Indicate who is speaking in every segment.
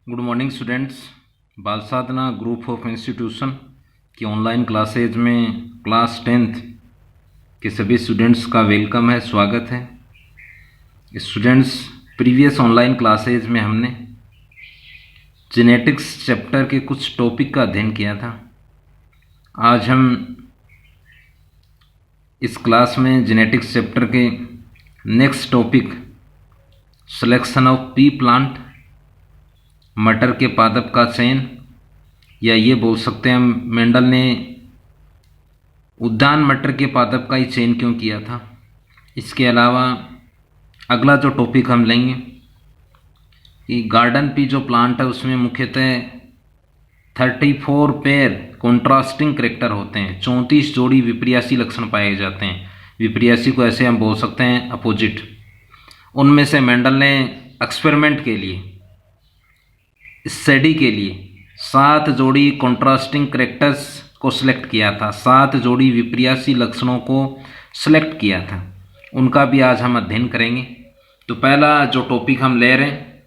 Speaker 1: Good morning students. बाल साधना group of institution की online classes में क्लास 10th के सभी स्टूडेंट्स का वेलकम है, स्वागत है। स्टूडेंट्स, प्रीवियस ऑनलाइन क्लासेज में हमने जेनेटिक्स चैप्टर के कुछ टॉपिक का अध्ययन किया था। आज हम इस क्लास में जेनेटिक्स चैप्टर के next topic selection of P plant, मटर के पादप का चयन, या ये बोल सकते हैं मेंडल ने उद्यान मटर के पादप का ही चयन क्यों किया था। इसके अलावा अगला जो टॉपिक हम लेंगे कि गार्डन पी जो प्लांट है उसमें मुख्यतः 34 पेयर कॉन्ट्रास्टिंग करेक्टर होते हैं, 34 जोड़ी विपर्यासी लक्षण पाए जाते हैं। विपर्यासी को ऐसे हम बोल सकते हैं अपोजिट। उनमें से मेंडल ने एक्सपेरिमेंट के लिए, स्टडी के लिए 7 जोड़ी कॉन्ट्रास्टिंग करेक्टर्स को सिलेक्ट किया था, 7 जोड़ी विपर्यासी लक्षणों को सिलेक्ट किया था। उनका भी आज हम अध्ययन करेंगे। तो पहला जो टॉपिक हम ले रहे हैं,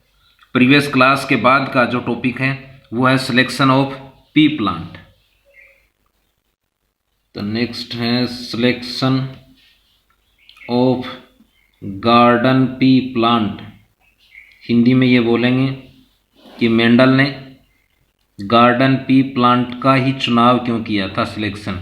Speaker 1: प्रीवियस क्लास के बाद का जो टॉपिक है वो है सिलेक्शन ऑफ पी प्लांट। तो नेक्स्ट है selection of garden pea plant. Hindi में ये बोलेंगे कि मेंडल ने गार्डन पी प्लांट का ही चुनाव क्यों किया था, सिलेक्शन।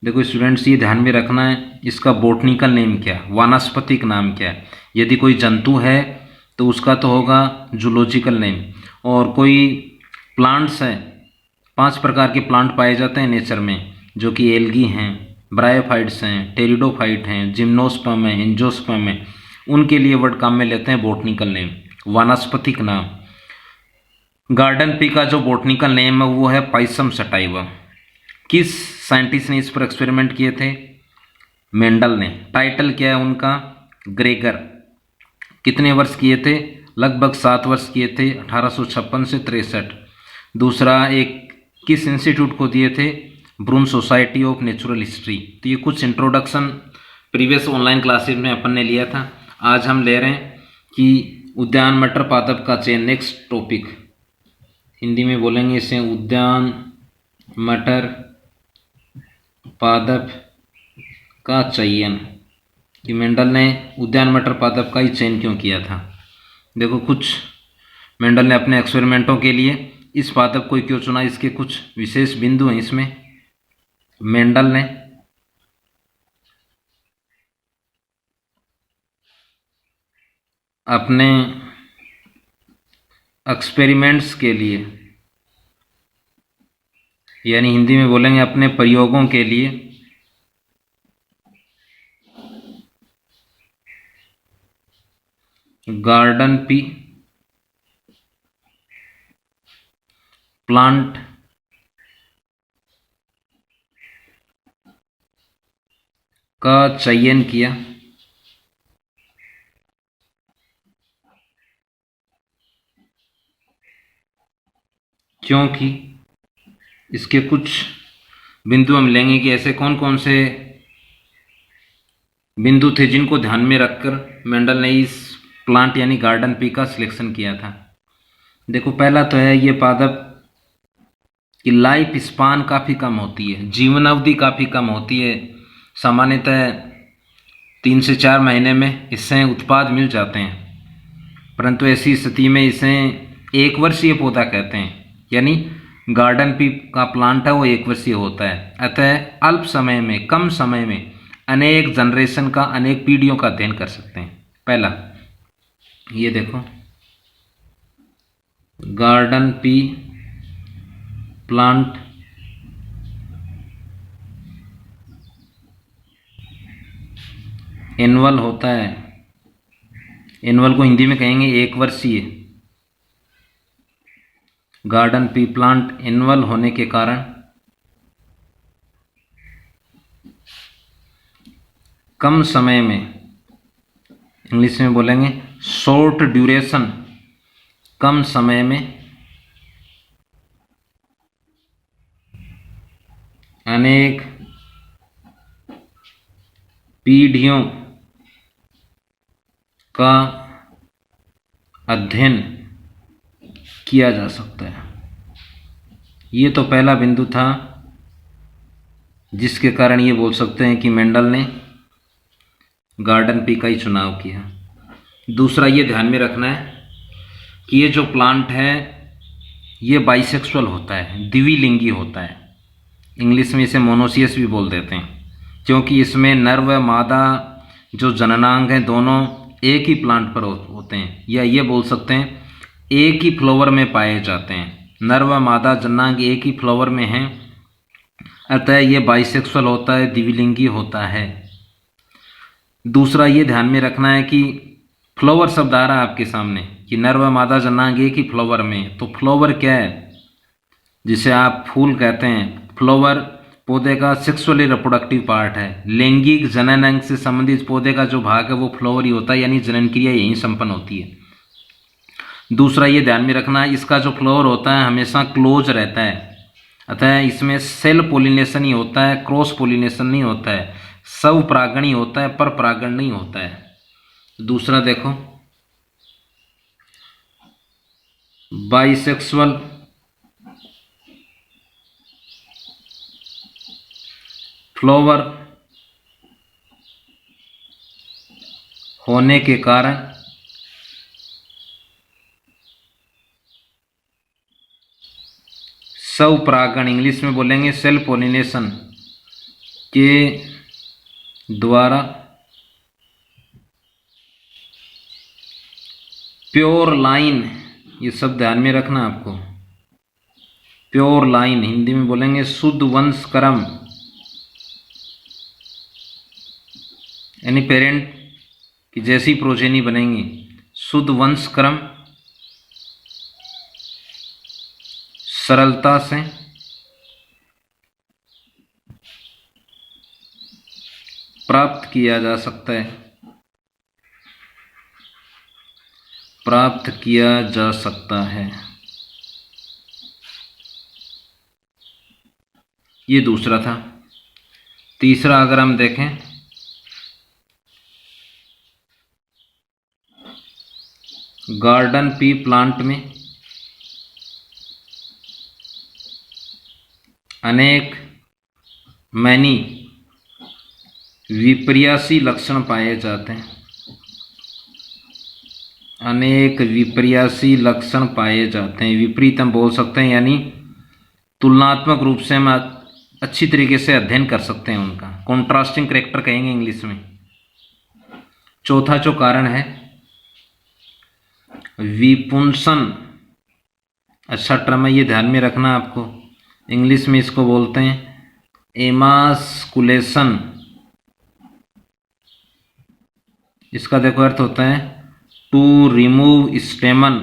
Speaker 1: देखो स्टूडेंट्स, ये ध्यान में रखना है, इसका बोटनिकल नेम क्या है, वानस्पतिक नाम क्या है। यदि कोई जंतु है तो उसका तो होगा जूलॉजिकल नेम, और कोई प्लांट्स हैं, 5 प्रकार के प्लांट पाए जाते हैं नेचर में, जो कि एल्गी हैं, ब्रायोफाइट्स हैं, टेरिडोफाइट हैं, जिम्नोस्पर्म है, एंजियोस्पर्म है। उनके लिए वर्ड काम में लेते हैं बोटनिकल नेम, वानस्पतिक नाम। गार्डन पी का जो बोटनिकल नेम है वो है पाइसम सटाइवा। किस साइंटिस्ट ने इस पर एक्सपेरिमेंट किए थे? मेंडल ने। टाइटल क्या है उनका? ग्रेगर। कितने वर्ष किए थे? लगभग 7 वर्ष किए थे, 1856 से 63। दूसरा, एक किस इंस्टीट्यूट को दिए थे? ब्रून सोसाइटी ऑफ नेचुरल हिस्ट्री। तो ये कुछ इंट्रोडक्शन प्रीवियस ऑनलाइन क्लासेज में अपन ने लिया था। आज हम ले रहे हैं कि उद्यान मटर पादप का चयन, नेक्स्ट टॉपिक। हिंदी में बोलेंगे इसे उद्यान मटर पादप का चयन, कि मेंडल ने उद्यान मटर पादप का ही चयन क्यों किया था। देखो, कुछ मेंडल ने अपने एक्सपेरिमेंटों के लिए इस पादप को क्यों चुना, इसके कुछ विशेष बिंदु हैं इसमें। मेंडल ने अपने एक्सपेरिमेंट्स के लिए, यानी हिंदी में बोलेंगे अपने प्रयोगों के लिए, गार्डन पी प्लांट का चयन किया। क्योंकि इसके कुछ बिंदु हम लेंगे कि ऐसे कौन कौन से बिंदु थे जिनको ध्यान में रखकर मेंडल ने इस प्लांट यानी गार्डन पी का सिलेक्शन किया था। देखो, पहला तो है ये पादप की लाइफ स्पान काफ़ी कम होती है, जीवन अवधि काफ़ी कम होती है। सामान्यतः 3 से 4 महीने में इससे उत्पाद मिल जाते हैं, परंतु ऐसी स्थिति में इसे 1 वर्षीय पौधा कहते हैं, यानी गार्डन पी का प्लांट है वो 1 वर्षीय होता है। अतः अल्प समय में, कम समय में अनेक जनरेशन का, अनेक पीढ़ियों का अध्ययन कर सकते हैं। पहला ये देखो, गार्डन पी प्लांट एनुअल होता है। एनुअल को हिंदी में कहेंगे 1 वर्षीय। गार्डन पी प्लांट एनुअल होने के कारण कम समय में, इंग्लिश में बोलेंगे शॉर्ट ड्यूरेशन, कम समय में अनेक पीढ़ियों का अध्ययन किया जा सकता है। ये तो पहला बिंदु था जिसके कारण ये बोल सकते हैं कि मेंडल ने गार्डन पी का ही चुनाव किया। दूसरा ये ध्यान में रखना है कि ये जो प्लांट है ये बाइसेक्सुअल होता है, द्विलिंगी होता है। इंग्लिश में इसे मोनोसियस भी बोल देते हैं, क्योंकि इसमें नर व मादा जो जननांग हैं दोनों एक ही प्लांट पर होते हैं, या ये बोल सकते हैं एक ही फ्लावर में पाए जाते हैं। नर व मादा जननांग एक ही फ्लावर में हैं, अतः ये बाइसेक्सुअल होता है, द्विलिंगी होता है। दूसरा ये ध्यान में रखना है कि फ्लावर शब्द आ रहा है आपके सामने कि नर व मादा जननांग एक ही फ्लावर में, तो फ्लावर क्या है? जिसे आप फूल कहते हैं। फ्लावर पौधे का सेक्सुअली रिप्रोडक्टिव पार्ट है। लैंगिक जनन अंग से संबंधित पौधे का जो भाग है वो फ्लावर ही होता है, यानी जनन क्रिया यहीं संपन्न होती है। दूसरा ये ध्यान में रखना है इसका जो फ्लावर होता है हमेशा क्लोज रहता है, अतः इसमें सेल पोलिनेशन ही होता है, क्रॉस पोलिनेशन नहीं होता है। सब परागण ही होता है, पर परागण नहीं होता है। दूसरा देखो, बाइसेक्सुअल फ्लावर होने के कारण स्वपरागण, इंग्लिश में बोलेंगे सेल्फ पोलिनेशन के द्वारा प्योर लाइन, ये सब ध्यान में रखना आपको। प्योर लाइन हिंदी में बोलेंगे शुद्ध वंश क्रम, यानी पेरेंट की जैसी प्रोजेनी बनेंगी, शुद्ध वंश क्रम सरलता से प्राप्त किया जा सकता है, प्राप्त किया जा सकता है। ये दूसरा था। तीसरा अगर हम देखें, गार्डन पी प्लांट में अनेक मैनी विपर्यासी लक्षण पाए जाते हैं। अनेक विपर्यासी लक्षण पाए जाते हैं। विपरीत हम बोल सकते हैं, यानी तुलनात्मक रूप से हम अच्छी तरीके से अध्ययन कर सकते हैं उनका। कॉन्ट्रास्टिंग कैरेक्टर कहेंगे इंग्लिश में। चौथा जो कारण है विपुंसन, अच्छा टर्म है, ये ध्यान में रखना आपको। इंग्लिश में इसको बोलते हैं एमास्कुलेशन। इसका देखो अर्थ होता है टू रिमूव स्टेमन।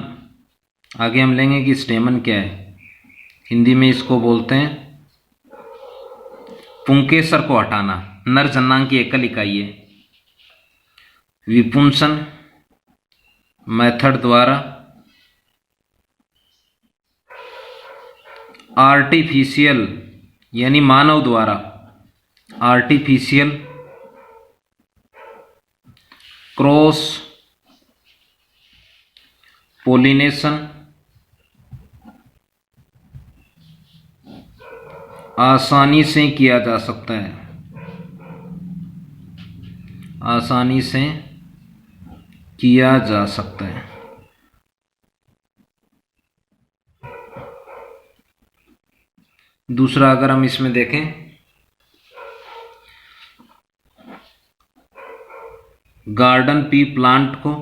Speaker 1: आगे हम लेंगे कि स्टेमन क्या है। हिंदी में इसको बोलते हैं पुंकेसर को हटाना। नर जननांग की एकल इकाई है। विपुंसन मेथड द्वारा आर्टिफिशियल, यानी मानव द्वारा आर्टिफिशियल क्रॉस पोलिनेशन आसानी से किया जा सकता है, आसानी से किया जा सकता है। दूसरा अगर हम इसमें देखें, गार्डन पी प्लांट को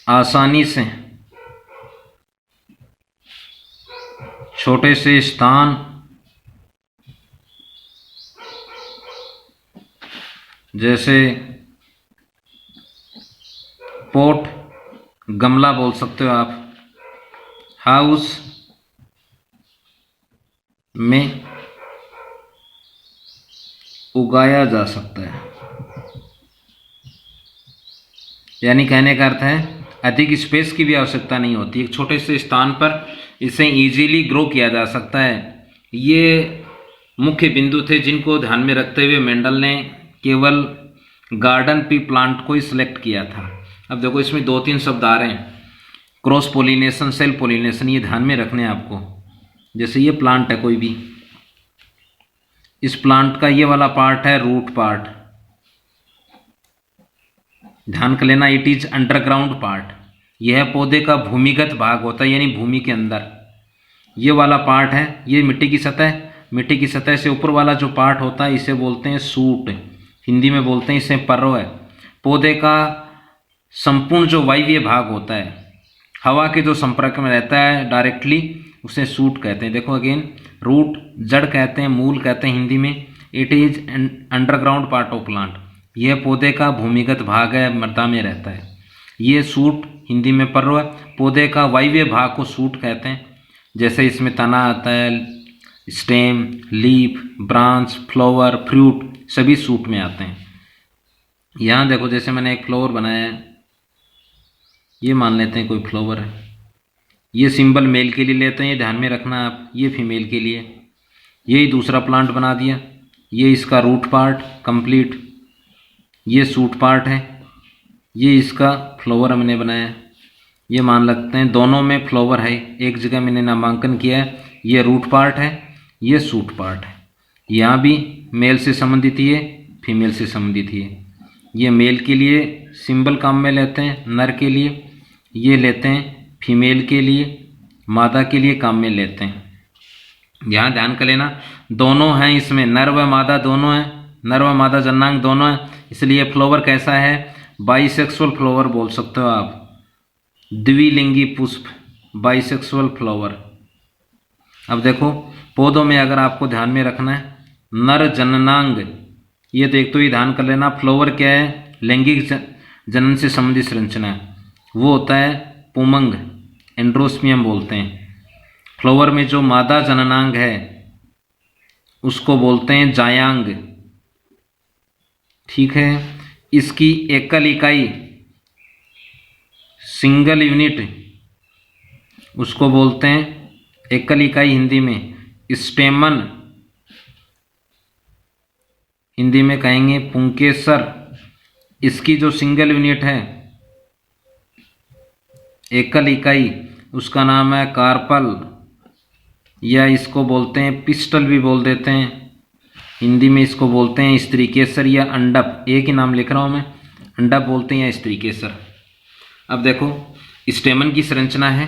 Speaker 1: आसानी से छोटे से स्थान जैसे पॉट, गमला बोल सकते हो आप, हाउस में उगाया जा सकता है। यानी कहने का अर्थ है अधिक स्पेस की भी आवश्यकता नहीं होती, एक छोटे से स्थान पर इसे इजीली ग्रो किया जा सकता है। ये मुख्य बिंदु थे जिनको ध्यान में रखते हुए मेंडल ने केवल गार्डन पी प्लांट को ही सिलेक्ट किया था। अब देखो इसमें 2-3 शब्द आ रहे हैं, क्रॉस पोलिनेशन, सेल्फ पोलिनेशन, ये ध्यान में रखने हैं आपको। जैसे ये प्लांट है कोई भी, इस प्लांट का ये वाला पार्ट है रूट पार्ट, ध्यान कर लेना, इट इज अंडरग्राउंड पार्ट। यह पौधे का भूमिगत भाग होता है, यानी भूमि के अंदर। ये वाला पार्ट है, ये मिट्टी की सतह, मिट्टी की सतह से ऊपर वाला जो पार्ट होता है इसे बोलते हैं सूट, हिंदी में बोलते हैं इसे पर्रो है। पौधे का संपूर्ण जो वायवीय भाग होता है, हवा के जो संपर्क में रहता है डायरेक्टली, उसे सूट कहते हैं। देखो अगेन, रूट जड़ कहते हैं, मूल कहते हैं हिंदी में। It is underground part of plant, यह पौधे का भूमिगत भाग है, मृदा में रहता है। ये सूट हिंदी में पर्रो है। पौधे का वायवीय भाग को सूट कहते हैं। जैसे इसमें तना आता है, stem, leaf, branch, flower, fruit, सभी सूट में आते हैं। यहाँ देखो जैसे मैंने एक फ्लावर बनाया है, ये मान लेते हैं कोई फ्लावर है। ये सिंबल मेल के लिए लेते हैं, ये ध्यान में रखना आप, ये फीमेल के लिए। यही दूसरा प्लांट बना दिया, ये इसका रूट पार्ट कंप्लीट, ये सूट पार्ट है, ये इसका फ्लावर हमने बनाया है। ये मान लगते हैं दोनों में फ्लावर है, एक जगह मैंने नामांकन किया है, ये रूट पार्ट है, ये सूट पार्ट है। यहाँ भी मेल से संबंधित ये, फीमेल से संबंधित ये। ये मेल के लिए सिंबल काम में लेते हैं, नर के लिए, ये लेते हैं फीमेल के लिए, मादा के लिए काम में लेते हैं। यहाँ ध्यान कर लेना, दोनों हैं इसमें, नर व मादा दोनों हैं, नर व मादा जननांग दोनों हैं। इसलिए फ्लावर कैसा है, बाइसेक्सुअल फ्लावर बोल सकते हो आप, द्विलिंगी पुष्प, बाइसेक्सुअल फ्लावर। अब देखो पौधों में अगर आपको ध्यान में रखना है, नर जननांग, ये तो एक तो ये ध्यान कर लेना, फ्लावर क्या है, लैंगिक जनन से संबंधित संरचना है, वो होता है पुमंग, एंड्रोस्मियम बोलते हैं। फ्लावर में जो मादा जननांग है उसको बोलते हैं जायांग, ठीक है। इसकी एकल इकाई, सिंगल यूनिट, उसको बोलते हैं एकल इकाई, हिंदी में स्टेमन, हिंदी में कहेंगे पुंकेसर। इसकी जो सिंगल यूनिट है, एकल इकाई, उसका नाम है कार्पल, या इसको बोलते हैं पिस्टल भी बोल देते हैं, हिंदी में इसको बोलते हैं स्त्री केसर या अंडप, एक ही नाम लिख रहा हूँ मैं, अंडप बोलते हैं या स्त्री केसर। अब देखो स्टेमन की संरचना है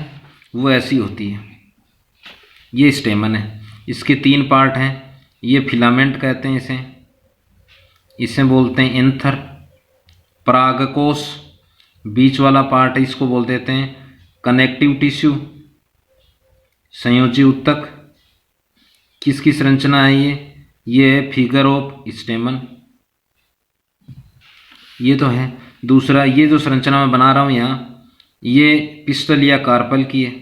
Speaker 1: वो ऐसी होती है, ये स्टेमन है, इसके 3 पार्ट हैं, ये फिलामेंट कहते हैं इसे बोलते हैं एंथर, परागकोश, बीच वाला पार्ट है इसको बोल देते हैं कनेक्टिव टिश्यू, संयोजी उत्तक। किसकी संरचना है ये है फिगर ऑफ स्टेमन, ये तो है। दूसरा ये जो संरचना मैं बना रहा हूँ यहाँ, ये पिस्टल या कार्पल की है,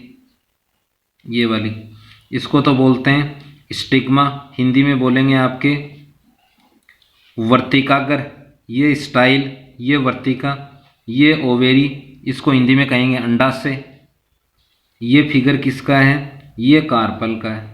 Speaker 1: ये वाली, इसको तो बोलते हैं स्टिग्मा, हिंदी में बोलेंगे आपके वर्तिकाग्र, ये स्टाइल, ये वर्तिका, ये ओवेरी, इसको हिंदी में कहेंगे अंडाशय। ये फिगर किसका है, ये कार्पल का है।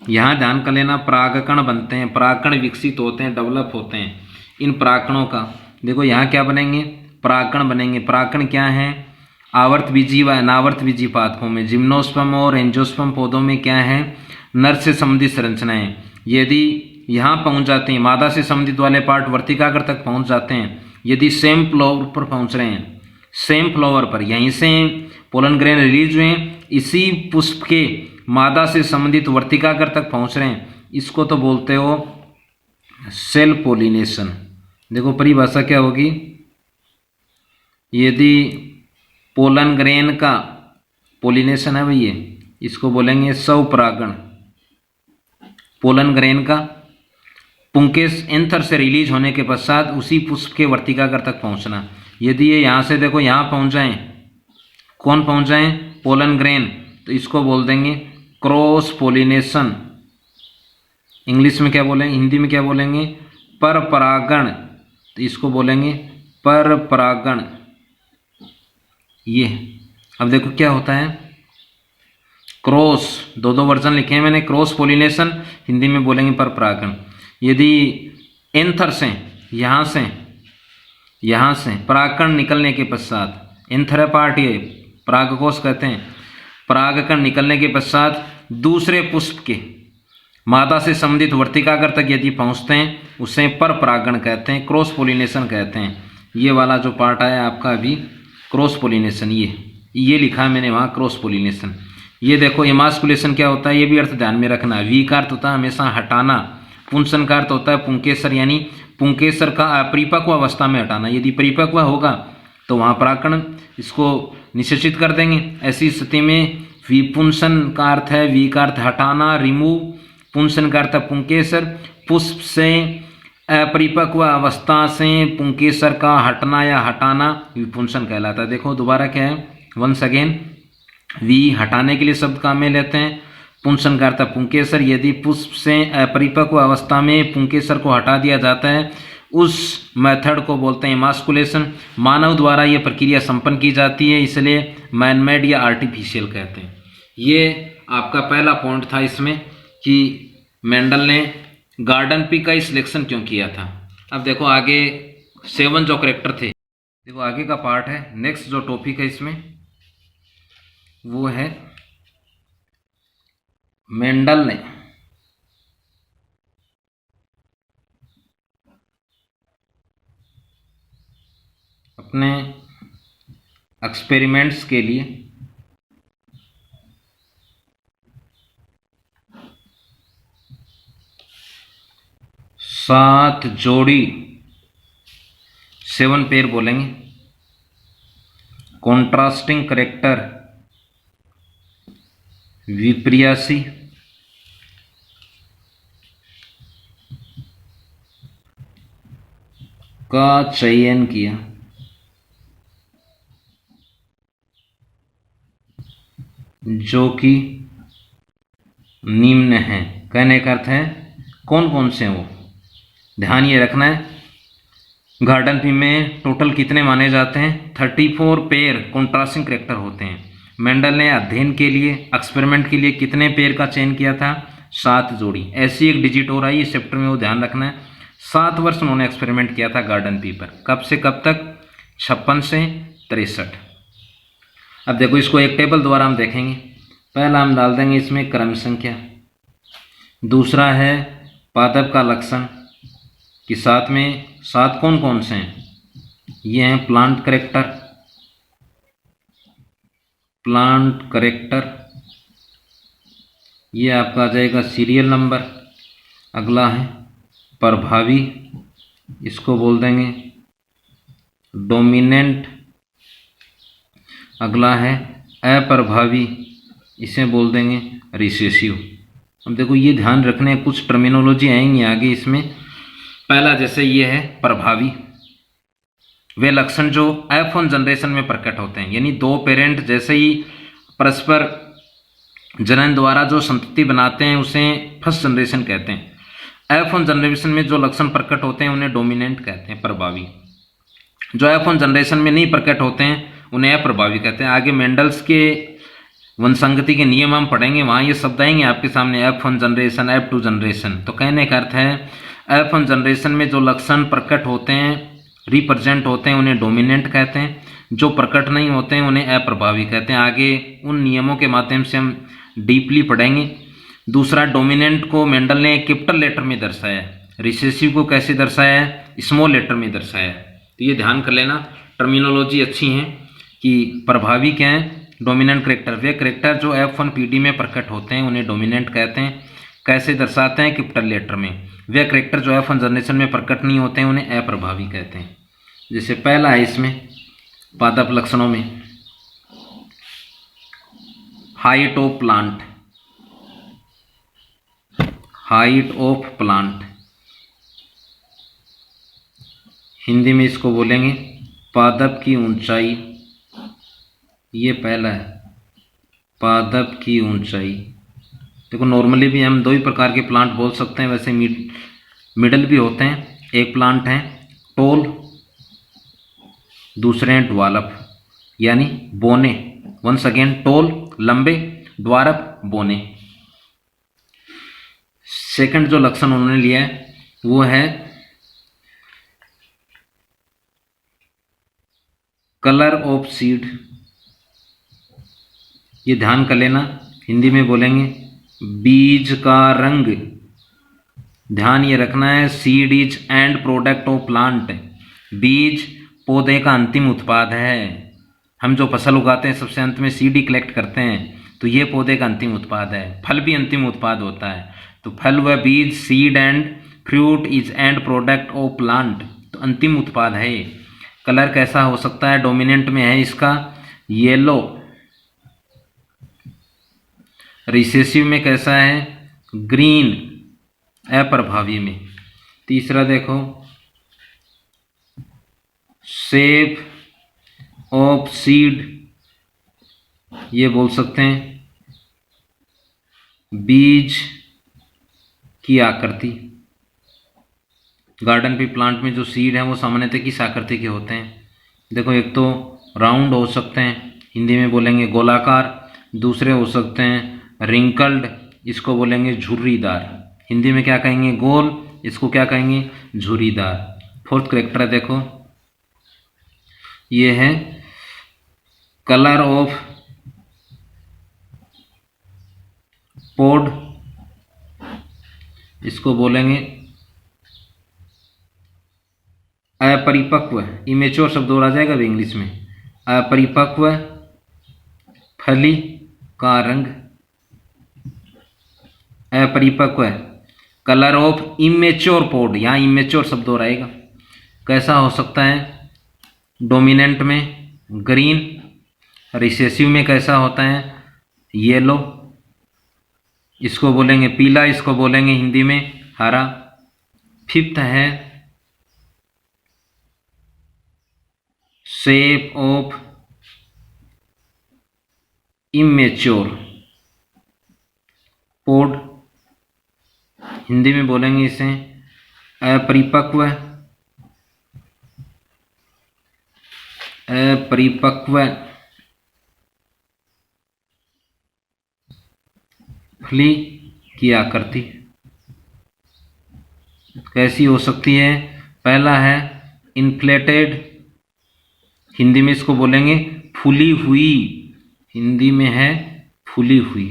Speaker 1: यहाँ ध्यान कर लेना, परागकण बनते हैं, परागकण विकसित होते हैं, डेवलप होते हैं। इन परागकणों का देखो यहाँ क्या बनेंगे, परागकण बनेंगे। परागकण क्या है, आवर्त बीजी व अनावर्त बीजी पादपों में, जिम्नोस्पर्म और एंजियोस्पर्म पौधों में क्या है, नर से संबंधित संरचनाएं। यदि यहाँ पहुँच जाते हैं, मादा से संबंधित वाले पार्ट वर्तिकाग्र तक पहुँच जाते हैं, यदि सेम फ्लावर पर पहुँच रहे हैं, सेम फ्लावर पर, यहीं से पोलन ग्रेन रिलीज हुए, इसी पुष्प के मादा से संबंधित वर्तिकाग्र तक पहुँच रहे हैं, इसको तो बोलते हो सेल्फ पोलिनेशन। देखो परिभाषा क्या होगी, यदि पोलन ग्रेन का पोलिनेशन है भैया, इसको बोलेंगे स्वपरागण। पोलन ग्रेन का पुंकेस एंथर से रिलीज होने के पश्चात उसी पुष्प के वर्तिकाग्र तक पहुंचना। यदि ये यहाँ से देखो यहाँ पहुंच जाएं, कौन पहुंच जाएं, पोलन ग्रेन, तो इसको बोल देंगे क्रॉस पोलिनेशन। इंग्लिश में क्या बोलेंगे, हिंदी में क्या बोलेंगे, पर परागण, तो इसको बोलेंगे पर परागण। ये अब देखो क्या होता है, क्रॉस, दो वर्जन लिखे हैं मैंने, क्रॉस पोलिनेशन, हिंदी में बोलेंगे पर परागण। यदि एंथर से, यहाँ से यहाँ से परागकण निकलने के पश्चात एंथेरा पार्ट, ये परागकोश कहते हैं, परागकण निकलने के पश्चात दूसरे पुष्प के मादा से संबंधित वर्तिकाग्र तक यदि पहुँचते हैं उसे पर परागण कहते हैं, क्रॉस पोलिनेशन कहते हैं। ये वाला जो पार्ट आया आपका अभी क्रॉस पोलिनेशन, ये लिखा है मैंने वहाँ क्रॉस पोलिनेशन। ये देखो एमास्कुलेशन क्या होता है, ये भी अर्थ ध्यान में रखना। वी का अर्थ होता है हमेशा हटाना, पुंसन का अर्थ होता है पुंकेसर, यानी पुंकेसर का अपरिपक्व अवस्था में हटाना। यदि परिपक्व होगा तो वहाँ परागकण इसको निषेचित कर देंगे। ऐसी स्थिति में विपुंसन का अर्थ है, वी का अर्थ हटाना, रिमूव, पुंसन का अर्थ पुंकेसर, पुष्प से अपरिपक्व अवस्था से पुंकेसर का हटना या हटाना विपुंसन कहलाता है। देखो दोबारा क्या है, वंस अगेन, वी हटाने के लिए शब्द काम में लेते हैं, पुंसन का अर्थ पुंकेसर। यदि पुष्प से अपरिपक्व अवस्था में पुंकेसर को हटा दिया जाता है उस मेथड को बोलते हैं एमास्कुलेशन। मानव द्वारा यह प्रक्रिया संपन्न की जाती है, इसलिए मैनमेड या आर्टिफिशियल कहते हैं। ये आपका पहला पॉइंट था इसमें कि मेंडल ने गार्डन पी का सिलेक्शन क्यों किया था। अब देखो आगे 7 जो करेक्टर थे, देखो आगे का पार्ट है। नेक्स्ट जो टॉपिक है इसमें वो है मेंडल ने अपने एक्सपेरिमेंट्स के लिए सात जोड़ी, 7 पेयर बोलेंगे, कॉन्ट्रास्टिंग करेक्टर विपर्यासी का चयन किया, जो कि निम्न है। कहने का अर्थ है कौन कौन से हैं वो, ध्यान ये रखना है। गार्डन पी में टोटल कितने माने जाते हैं, 34 पेयर कॉन्ट्रास्टिंग करेक्टर होते हैं। मेंडल ने अध्ययन के लिए, एक्सपेरिमेंट के लिए कितने पेयर का चयन किया था, 7 जोड़ी। ऐसी एक डिजिट हो रहा है, इस चैप्टर में वो ध्यान रखना है। 7 वर्ष उन्होंने एक्सपेरिमेंट किया था गार्डन पी पर। कब से कब तक, 56 से 63। अब देखो इसको एक टेबल द्वारा हम देखेंगे। पहला हम डाल देंगे इसमें क्रम संख्या, दूसरा है पादप का लक्षण कि साथ में 7 कौन कौन से हैं, ये हैं प्लांट करेक्टर, ये आपका आ जाएगा सीरियल नंबर। अगला है प्रभावी, इसको बोल देंगे डोमिनेंट। अगला है अप्रभावी, इसे बोल देंगे रिसेसिव। अब देखो ये ध्यान रखने, कुछ टर्मिनोलॉजी आएंगी आगे इसमें। पहला जैसे ये है प्रभावी, वे लक्षण जो F1 जनरेशन में प्रकट होते हैं, यानी 2 पेरेंट जैसे ही परस्पर जनन द्वारा जो संतति बनाते हैं उसे फर्स्ट जनरेशन कहते हैं। F1 जनरेशन में जो लक्षण प्रकट होते हैं उन्हें डोमिनेंट कहते हैं, प्रभावी। जो F1 जनरेशन में नहीं प्रकट होते हैं उन्हें अप्रभावी कहते हैं। आगे मेंडल्स के वंशांगति के नियम हम पढ़ेंगे, वहाँ ये शब्द आएंगे आपके सामने, F1 जनरेशन, F2 जनरेशन। तो कहने का अर्थ है F1 जनरेशन में जो लक्षण प्रकट होते हैं, रिप्रेजेंट होते हैं, उन्हें डोमिनेंट कहते हैं। जो प्रकट नहीं होते हैं उन्हें अप्रभावी कहते हैं। आगे उन नियमों के माध्यम से हम डीपली पढ़ेंगे। दूसरा, डोमिनेंट को मेंडल ने कैपिटल लेटर में दर्शाया, रिसेसिव को कैसे दर्शाया है, स्मॉल लेटर में दर्शाया है। तो ये ध्यान कर लेना, टर्मिनोलॉजी अच्छी है कि प्रभावी क्या है, डोमिनेंट करेक्टर। वे करेक्टर जो F1 PD में प्रकट होते हैं उन्हें डोमिनेंट कहते हैं। कैसे दर्शाते हैं, कैपिटल लेटर में। वे करेक्टर जो F1 जनरेशन में प्रकट नहीं होते हैं उन्हें अप्रभावी कहते हैं। जैसे पहला है इसमें पादप लक्षणों में height of plant, height of plant, Hindi में इसको बोलेंगे पादप की ऊंचाई। ये पहला है पादप की ऊंचाई। देखो नॉर्मली भी हम 2 ही प्रकार के प्लांट बोल सकते हैं, वैसे मिडल भी होते हैं। एक प्लांट है टोल, दूसरे हैं ड्वार्फ यानी बोने। वंस अगेन, टोल लंबे, ड्वार्फ बोने। सेकंड जो लक्षण उन्होंने लिया है वो है कलर ऑफ सीड, ये ध्यान कर लेना, हिंदी में बोलेंगे बीज का रंग। ध्यान ये रखना है, seed is and product of plant, बीज पौधे का अंतिम उत्पाद है। हम जो फसल उगाते हैं सबसे अंत में सीड ही कलेक्ट करते हैं, तो ये पौधे का अंतिम उत्पाद है। फल भी अंतिम उत्पाद होता है, तो फल व बीज, seed and fruit is and product of plant, तो अंतिम उत्पाद है। कलर कैसा हो सकता है, डोमिनेंट में है इसका येलो, रिसेसिव में कैसा है ग्रीन, अप्रभावी में। तीसरा देखो, शेप ऑफ सीड, ये बोल सकते हैं बीज की आकृति। गार्डन पे प्लांट में जो सीड है वो सामान्यतः किस आकृति के होते हैं? देखो, एक तो राउंड हो सकते हैं, हिंदी में बोलेंगे गोलाकार। दूसरे हो सकते हैं रिंकल्ड, इसको बोलेंगे झुर्रीदार। हिंदी में क्या कहेंगे? गोल, इसको क्या कहेंगे? झुर्रीदार। फोर्थ करेक्टर है, देखो ये है कलर ऑफ पोड, इसको बोलेंगे अपरिपक्व, इमेच्योर शब्द और आ जाएगा भी इंग्लिश में, अपरिपक्व फली का रंग, अपरिपक्व। कलर ऑफ इमेच्योर पोड, यहाँ इमेच्योर शब्द और आएगा। कैसा हो सकता है? डोमिनेंट में ग्रीन, रिसेसिव में कैसा होता है? येलो, इसको बोलेंगे पीला, इसको बोलेंगे हिंदी में हरा। फिफ्थ है शेप ऑफ इमेच्योर पोड, हिंदी में बोलेंगे इसे अपरिपक्व, अपरिपक्व फली की आकृति। कैसी हो सकती है? पहला है इन्फ्लेटेड, हिंदी में इसको बोलेंगे फूली हुई, हिंदी में है फूली हुई।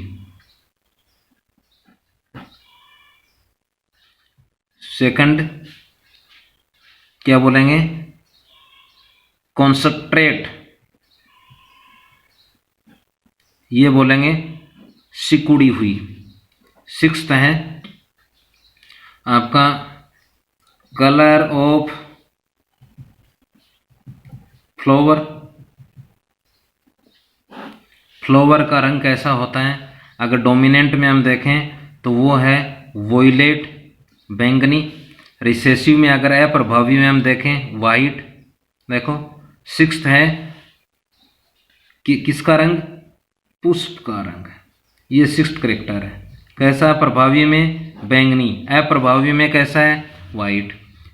Speaker 1: सेकंड क्या बोलेंगे? कॉन्सेंट्रेट, ये बोलेंगे सिकुड़ी हुई। सिक्स्थ है आपका कलर ऑफ फ्लावर, फ्लावर का रंग कैसा होता है? अगर डोमिनेंट में हम देखें तो वो है वोयलेट, बैंगनी। रिसेसिव में अगर अप्रभावी में हम देखें वाइट। देखो, सिक्स्थ है कि किसका रंग? पुष्प का रंग। ये सिक्स्थ करेक्टर है। कैसा? प्रभावी में बैंगनी, अप्रभावी में कैसा है? वाइट।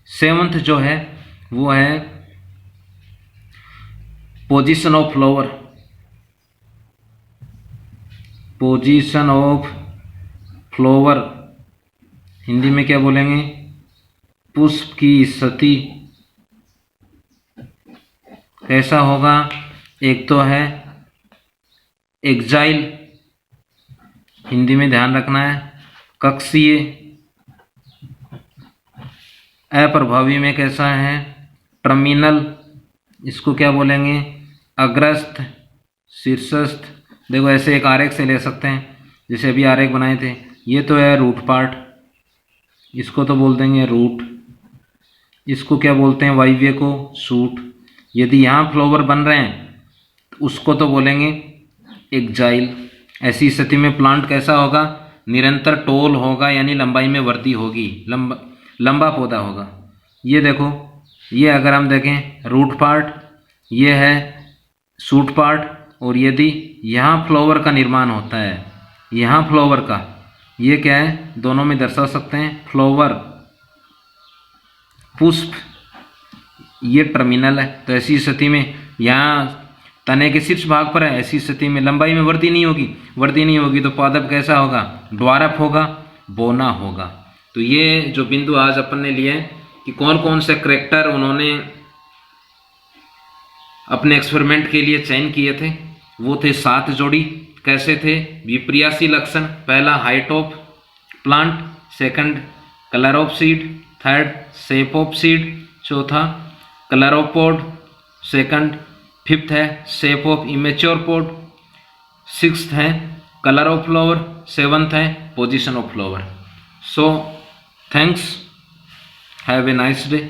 Speaker 1: सेवंथ जो है वो है position of flower, position of flower, Hindi में क्या बोलेंगे? पुष्प की स्थिति। कैसा होगा? एक तो है एक्जाइल, हिंदी में ध्यान रखना है कक्षीय। अप्रभावी में कैसा है? टर्मिनल, इसको क्या बोलेंगे? अग्रस्थ, शीर्षस्थ। देखो, ऐसे एक आरेख से ले सकते हैं, जैसे अभी आरेख बनाए थे। ये तो है रूट पार्ट, इसको तो बोल देंगे रूट। इसको क्या बोलते हैं? वायव्य को सूट। यदि यहाँ फ्लावर बन रहे हैं तो उसको तो बोलेंगे एक्जाइल। ऐसी स्थिति में प्लांट कैसा होगा? निरंतर टोल होगा, यानी लंबाई में वृद्धि होगी, लंबा पौधा होगा। ये देखो, ये अगर हम देखें रूट पार्ट, ये है सूट पार्ट। और यदि यहाँ फ्लावर का निर्माण होता है, यहाँ फ्लावर का, ये क्या है? दोनों में दर्शा सकते हैं फ्लावर, पुष्प, ये टर्मिनल है। तो ऐसी स्थिति में यहाँ तने के शीर्ष भाग पर है, ऐसी स्थिति में लंबाई में वृद्धि नहीं होगी। वृद्धि नहीं होगी तो पादप कैसा होगा? द्वारप होगा, बोना होगा। तो ये जो बिंदु आज अपन ने लिए कि कौन कौन से करेक्टर उन्होंने अपने एक्सपेरिमेंट के लिए चयन किए थे। वो थे 7 जोड़ी। कैसे थे? विपर्यासी लक्षण, पहला height of plant, second colour of seed, third shape of seed, चौथा colour of pod, second, fifth है shape of immature pod, sixth है कलर ऑफ फ्लावर, सेवंथ है position of flower. So thanks, have a nice day.